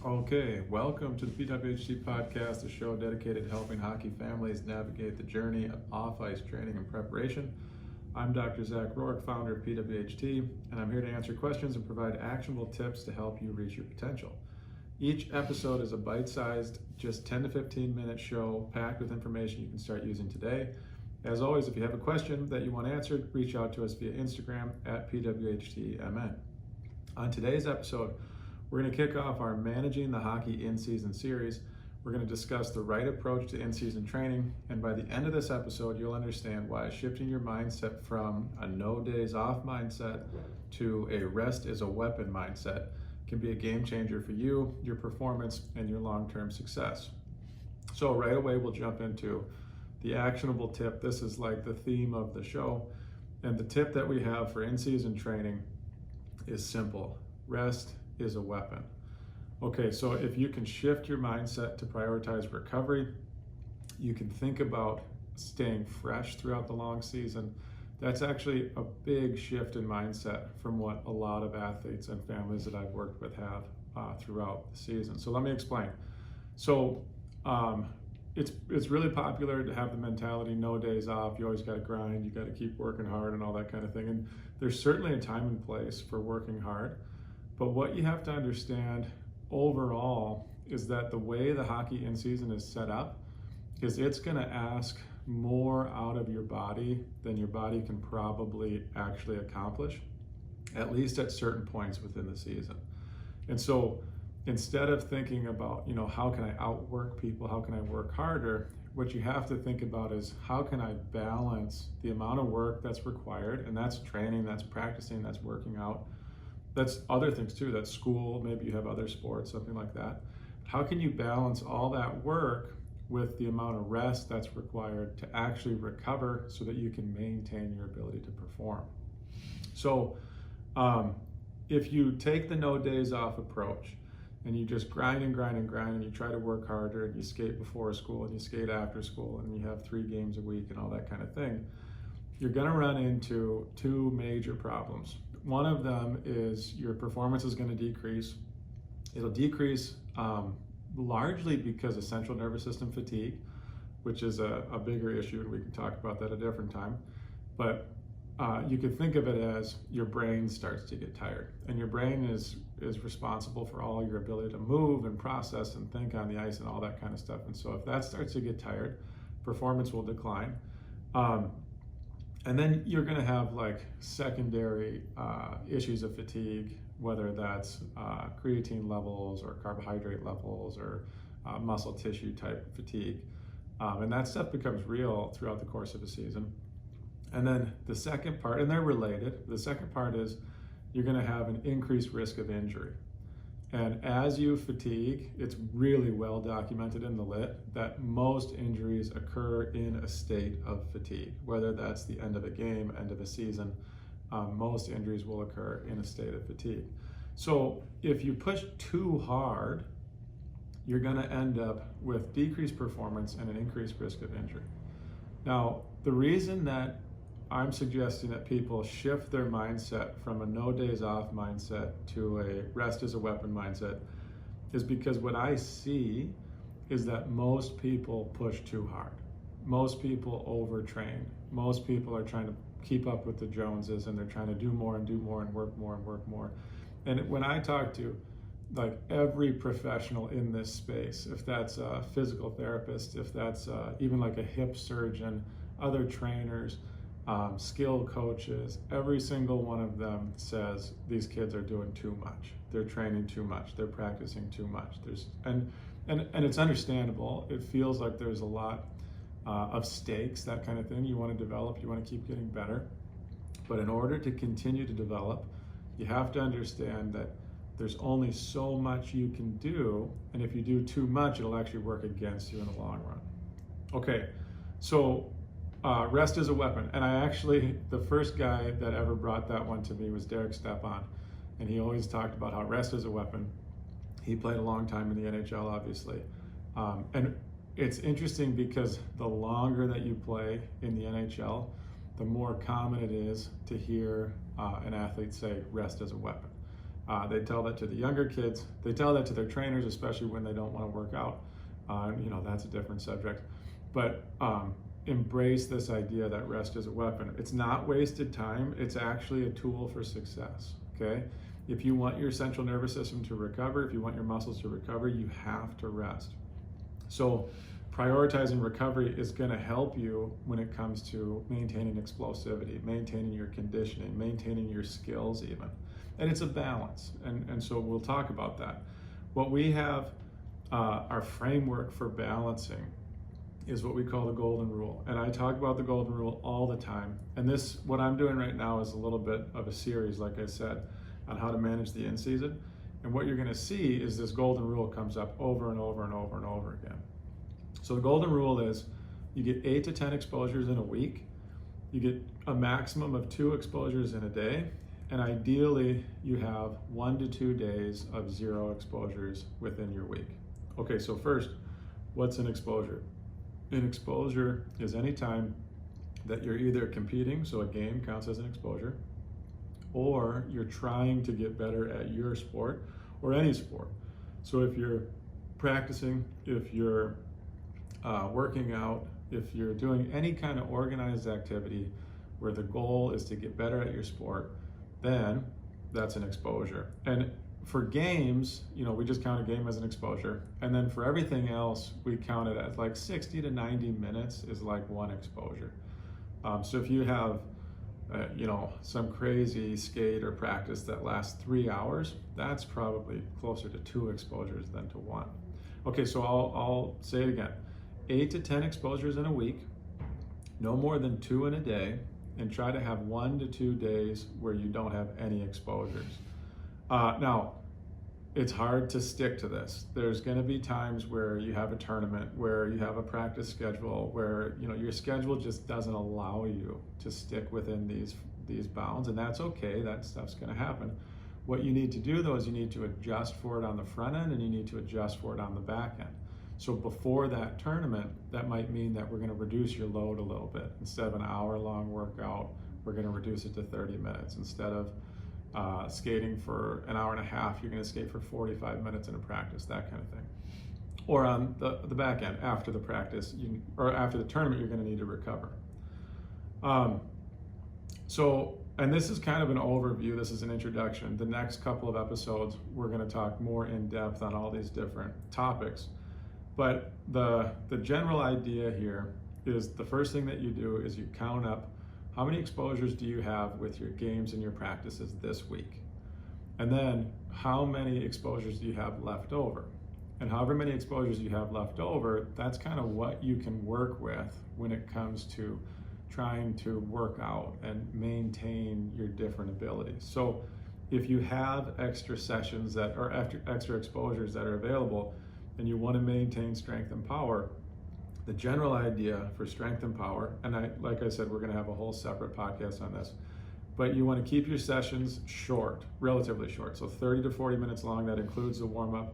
Okay, welcome to the PWHT podcast, a show dedicated to helping hockey families navigate the journey of off-ice training and preparation. I'm Dr. Zach Rourke, founder of PWHT, and I'm here to answer questions and provide actionable tips to help you reach your potential. Each episode is a bite-sized, just 10 to 15 minute show packed with information you can start using today. As always, if you have a question that you want answered, reach out to us via Instagram at PWHTMN. On today's episode, we're going to kick off our Managing the Hockey In-Season series. We're going to discuss the right approach to in-season training, and by the end of this episode, you'll understand why shifting your mindset from a no days off mindset to a rest is a weapon mindset can be a game changer for you, your performance, and your long-term success. So right away, we'll jump into the actionable tip. This is like the theme of the show, and the tip that we have for in-season training is simple. Rest is a weapon. Okay, so if you can shift your mindset to prioritize recovery, you can think about staying fresh throughout the long season. That's actually a big shift in mindset from what a lot of athletes and families that I've worked with have throughout the season. So let me explain. So it's really popular to have the mentality, no days off, you always got to grind, you got to keep working hard and all that kind of thing. And there's certainly a time and place for working hard. But what you have to understand overall is that the way the hockey in season is set up is it's going to ask more out of your body than your body can probably actually accomplish, at least at certain points within the season. And so instead of thinking about, how can I outwork people, how can I work harder, what you have to think about is how can I balance the amount of work that's required, and that's training, that's practicing, that's working out. That's other things too, that's school, maybe you have other sports, something like that. How can you balance all that work with the amount of rest that's required to actually recover so that you can maintain your ability to perform? So if you take the no days off approach and you just grind and you try to work harder and you skate before school and you skate after school and you have 3 games a week and all that kind of thing, you're gonna run into 2 major problems. One of them is your performance is going to decrease. It'll decrease largely because of central nervous system fatigue, which is a bigger issue, and we can talk about that a different time. But you can think of it as your brain starts to get tired, and your brain is responsible for all your ability to move and process and think on the ice and all that kind of stuff. And so if that starts to get tired, performance will decline. And then you're going to have like secondary issues of fatigue, whether that's creatine levels or carbohydrate levels or muscle tissue type fatigue. And that stuff becomes real throughout the course of a season. And then the second part, and they're related, the second part is you're going to have an increased risk of injury. And as you fatigue, it's really well documented in the lit that most injuries occur in a state of fatigue, whether that's the end of a game, end of a season, most injuries will occur in a state of fatigue. So if you push too hard, you're gonna end up with decreased performance and an increased risk of injury. Now, the reason that I'm suggesting that people shift their mindset from a no days off mindset to a rest is a weapon mindset is because what I see is that most people push too hard. Most people overtrain. Most people are trying to keep up with the Joneses, and they're trying to do more and work more and work more. And when I talk to like every professional in this space, if that's a physical therapist, if that's even like a hip surgeon, other trainers, skill coaches, every single one of them says these kids are doing too much. They're training too much. They're practicing too much. And it's understandable. It feels like there's a lot of stakes, that kind of thing. You want to develop, you want to keep getting better. But in order to continue to develop, you have to understand that there's only so much you can do. And if you do too much, it'll actually work against you in the long run. Okay, so rest is a weapon. And the first guy that ever brought that one to me was Derek Stepan. And he always talked about how rest is a weapon. He played a long time in the NHL, obviously. And it's interesting because the longer that you play in the NHL, the more common it is to hear an athlete say rest is a weapon. They tell that to the younger kids. They tell that to their trainers, especially when they don't want to work out. That's a different subject. But embrace this idea that rest is a weapon. It's not wasted time. It's actually a tool for success, okay? If you want your central nervous system to recover, if you want your muscles to recover, you have to rest. So prioritizing recovery is going to help you when it comes to maintaining explosivity, maintaining your conditioning, maintaining your skills even. And it's a balance, and so we'll talk about that. What we have, our framework for balancing is what we call the golden rule. And I talk about the golden rule all the time. And this, what I'm doing right now is a little bit of a series, like I said, on how to manage the in-season. And what you're gonna see is this golden rule comes up over and over and over and over again. So the golden rule is you get 8 to 10 exposures in a week, you get a maximum of 2 exposures in a day, and ideally you have 1 to 2 days of 0 exposures within your week. Okay, so first, what's an exposure? An exposure is any time that you're either competing, so a game counts as an exposure, or you're trying to get better at your sport or any sport. So if you're practicing, if you're working out, if you're doing any kind of organized activity where the goal is to get better at your sport, then that's an exposure. And for games, we just count a game as an exposure. And then for everything else, we count it as like 60 to 90 minutes is like 1 exposure. So if you have, some crazy skate or practice that lasts 3 hours, that's probably closer to 2 exposures than to 1. Okay, so I'll say it again. 8 to 10 exposures in a week, no more than 2 in a day, and try to have 1 to 2 days where you don't have any exposures. Now, it's hard to stick to this. There's going to be times where you have a tournament, where you have a practice schedule, where your schedule just doesn't allow you to stick within these bounds, and that's okay. That stuff's going to happen. What you need to do though is you need to adjust for it on the front end, and you need to adjust for it on the back end. So before that tournament, that might mean that we're going to reduce your load a little bit. Instead of an hour-long workout, we're going to reduce it to 30 minutes. Instead of skating for an hour and a half, you're going to skate for 45 minutes in a practice, that kind of thing. Or on the back end, after the practice, or after the tournament, you're going to need to recover. And this is kind of an overview, this is an introduction. The next couple of episodes, we're going to talk more in depth on all these different topics. But the general idea here is the first thing that you do is you count up how many exposures do you have with your games and your practices this week? And then how many exposures do you have left over? And however many exposures you have left over, that's kind of what you can work with when it comes to trying to work out and maintain your different abilities. So if you have extra sessions or extra exposures that are available and you want to maintain strength and power, the general idea for strength and power, and like I said, we're going to have a whole separate podcast on this, but you want to keep your sessions short, relatively short, so 30 to 40 minutes long. That includes the warm-up.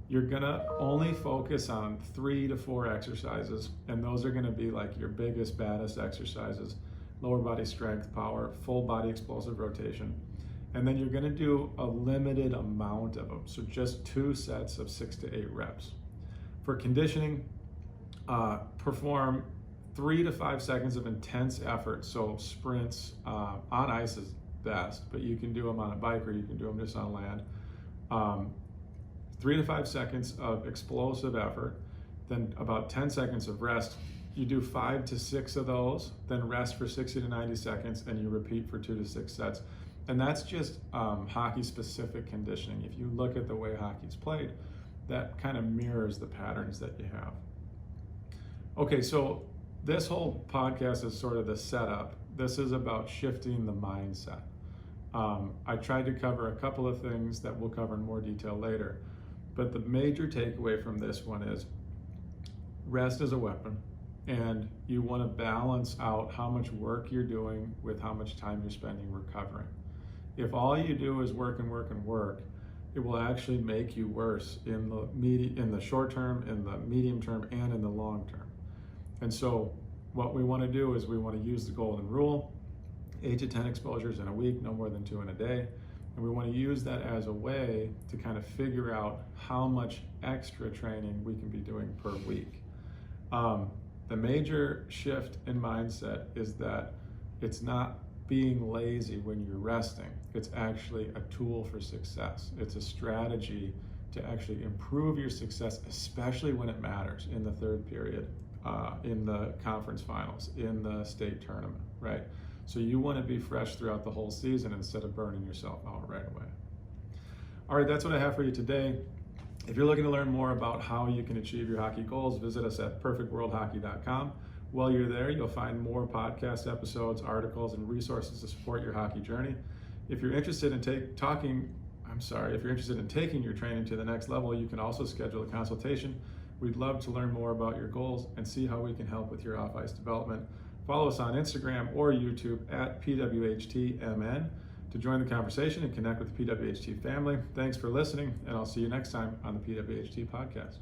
You're going to only focus on 3 to 4 exercises, and those are going to be like your biggest, baddest exercises: lower body strength, power, full body explosive rotation. And then you're going to do a limited amount of them, so just 2 sets of 6 to 8 reps. For conditioning, perform 3 to 5 seconds of intense effort. So sprints on ice is best, but you can do them on a bike or you can do them just on land. 3 to 5 seconds of explosive effort, then about 10 seconds of rest. You do 5 to 6 of those, then rest for 60 to 90 seconds, and you repeat for 2 to 6 sets. And that's just hockey-specific conditioning. If you look at the way hockey's played, that kind of mirrors the patterns that you have. Okay, so this whole podcast is sort of the setup. This is about shifting the mindset. I tried to cover a couple of things that we'll cover in more detail later, but the major takeaway from this one is rest is a weapon, and you want to balance out how much work you're doing with how much time you're spending recovering. If all you do is work and work and work, it will actually make you worse in the short term, in the medium term, and in the long term. And so what we want to do is we want to use the golden rule: 8 to 10 exposures in a week, no more than 2 in a day. And we want to use that as a way to kind of figure out how much extra training we can be doing per week. The major shift in mindset is that it's not being lazy when you're resting. It's actually a tool for success. It's a strategy to actually improve your success, especially when it matters in the third period, in the conference finals, in the state tournament, right? So you want to be fresh throughout the whole season instead of burning yourself out right away. All right, that's what I have for you today. If you're looking to learn more about how you can achieve your hockey goals, visit us at perfectworldhockey.com. While you're there, you'll find more podcast episodes, articles, and resources to support your hockey journey. If you're interested in taking your training to the next level, you can also schedule a consultation. We'd love to learn more about your goals and see how we can help with your off-ice development. Follow us on Instagram or YouTube at PWHTMN to join the conversation and connect with the PWHT family. Thanks for listening, and I'll see you next time on the PWHT podcast.